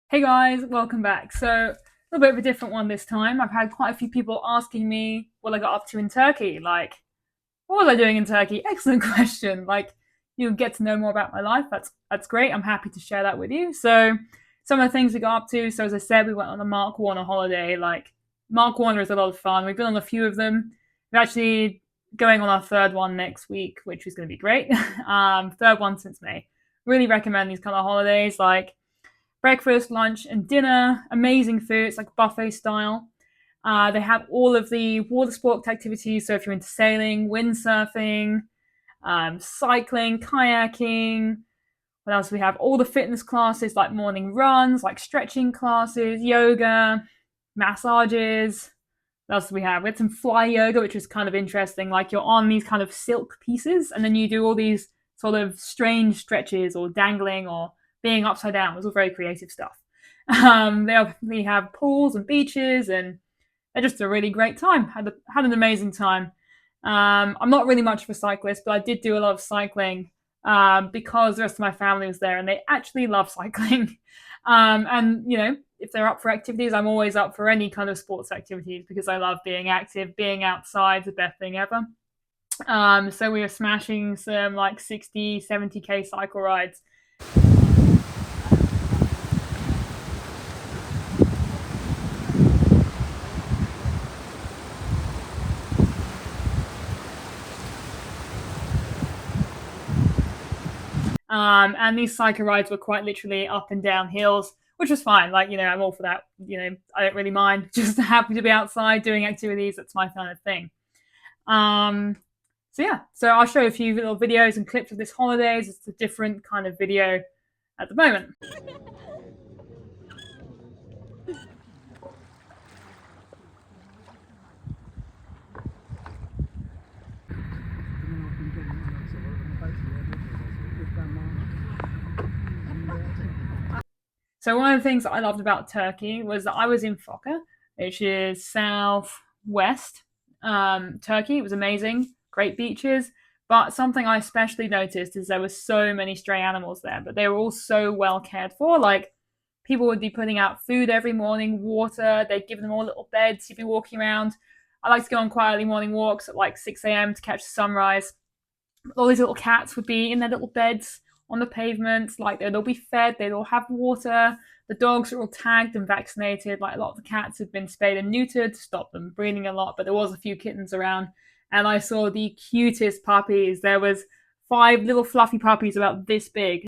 Hey guys, welcome back. So, a little bit of a different one this time. I've had quite a few people asking me what I got up to in Turkey. Like, what was I doing in Turkey? Excellent question. Like, you get to know more about my life. That's great. I'm happy to share that with you. So, some of the things we got up to. So, as I said, we went on a Mark Warner holiday. Like, Mark Warner is a lot of fun. We've been on a few of them. We're actually going on our third one next week, which is going to be great. Third one since May. Really recommend these kind of holidays. Like breakfast, lunch, and dinner. Amazing food. It's like buffet style. They have all of the water sport activities. So if you're into sailing, windsurfing, cycling, kayaking. What else do we have? All the fitness classes like morning runs, like stretching classes, yoga, massages. What else do we have? We had some fly yoga, which was kind of interesting. Like you're on these kind of silk pieces, and then you do all these sort of strange stretches or dangling or being upside down. It was all very creative stuff. They have pools and beaches, and they're just a really great time. Had an amazing time. I'm not really much of a cyclist, but I did do a lot of cycling because the rest of my family was there, and they actually love cycling. And if they're up for activities, I'm always up for any kind of sports activities because I love being active. Being outside is the best thing ever. So we were smashing some like 60, 70K cycle rides. And these cycle rides were quite literally up and down hills, which was fine. Like, I'm all for that. I don't really mind. Just happy to be outside doing activities. That's my kind of thing. Um, so yeah, so I'll show you a few little videos and clips of this holidays. It's a different kind of video at the moment. So one of the things that I loved about Turkey was that I was in Foça, which is southwest Turkey. It was amazing, great beaches. But something I especially noticed is there were so many stray animals there, but they were all so well cared for. Like people would be putting out food every morning, water. They'd give them all little beds. You'd be walking around. I like to go on quite early morning walks at like 6 a.m. to catch the sunrise. All these little cats would be in their little beds on the pavement. Like they'd all be fed, they'd all have water. The dogs are all tagged and vaccinated. Like a lot of the cats had been spayed and neutered to stop them breeding a lot, but there was a few kittens around. And I saw the cutest puppies. There was 5 little fluffy puppies about this big.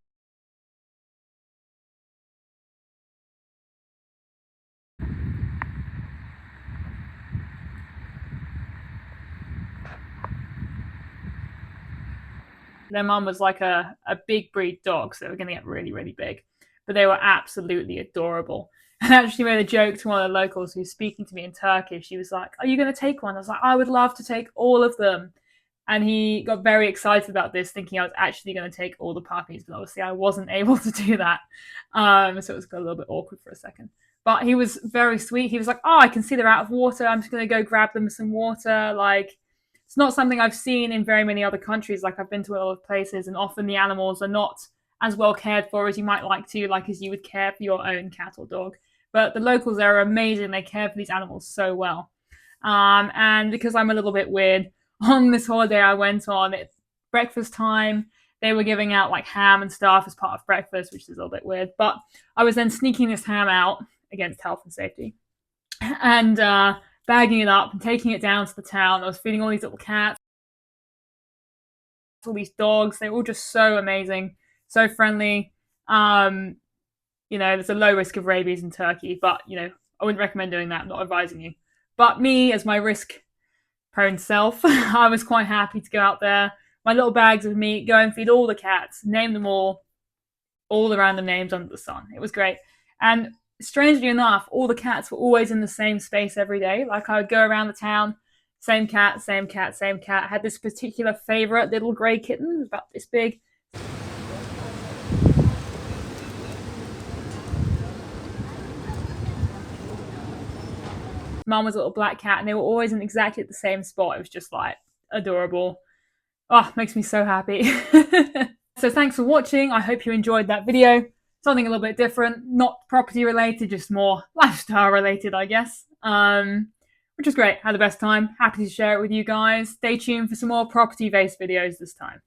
Their mum was like a big breed dog, so they were going to get really, really big. But they were absolutely adorable. And I actually made a joke to one of the locals who's speaking to me in Turkish. She was like, "Are you going to take one?" I was like, "I would love to take all of them." And he got very excited about this, thinking I was actually going to take all the puppies, but obviously I wasn't able to do that. So it was a little bit awkward for a second. But he was very sweet. He was like, "Oh, I can see they're out of water. I'm just going to go grab them some water." Like, it's not something I've seen in very many other countries. Like, I've been to a lot of places, and often the animals are not as well cared for as you might like to, like as you would care for your own cat or dog. But the locals there are amazing. They care for these animals so well. And because I'm a little bit weird, on this holiday I went on, it's breakfast time. They were giving out like ham and stuff as part of breakfast, which is a little bit weird. But I was then sneaking this ham out against health and safety and bagging it up and taking it down to the town. I was feeding all these little cats, all these dogs. They were all just so amazing, so friendly. Um, there's a low risk of rabies in Turkey, but I wouldn't recommend doing that. I'm not advising you. But me, as my risk prone self, I was quite happy to go out there. My little bags of meat, go and feed all the cats, name them all the random names under the sun. It was great. And strangely enough, all the cats were always in the same space every day. Like I would go around the town, same cat, same cat, same cat. I had this particular favorite little grey kitten, it was about this big. Mum was a little black cat, and they were always in exactly the same spot. It was just like adorable. Oh, makes me so happy. So thanks for watching. I hope you enjoyed that video. something a little bit different, not property related, just more lifestyle related, I guess. Which was great. Had the best time. Happy to share it with you guys. Stay tuned for some more property based videos this time.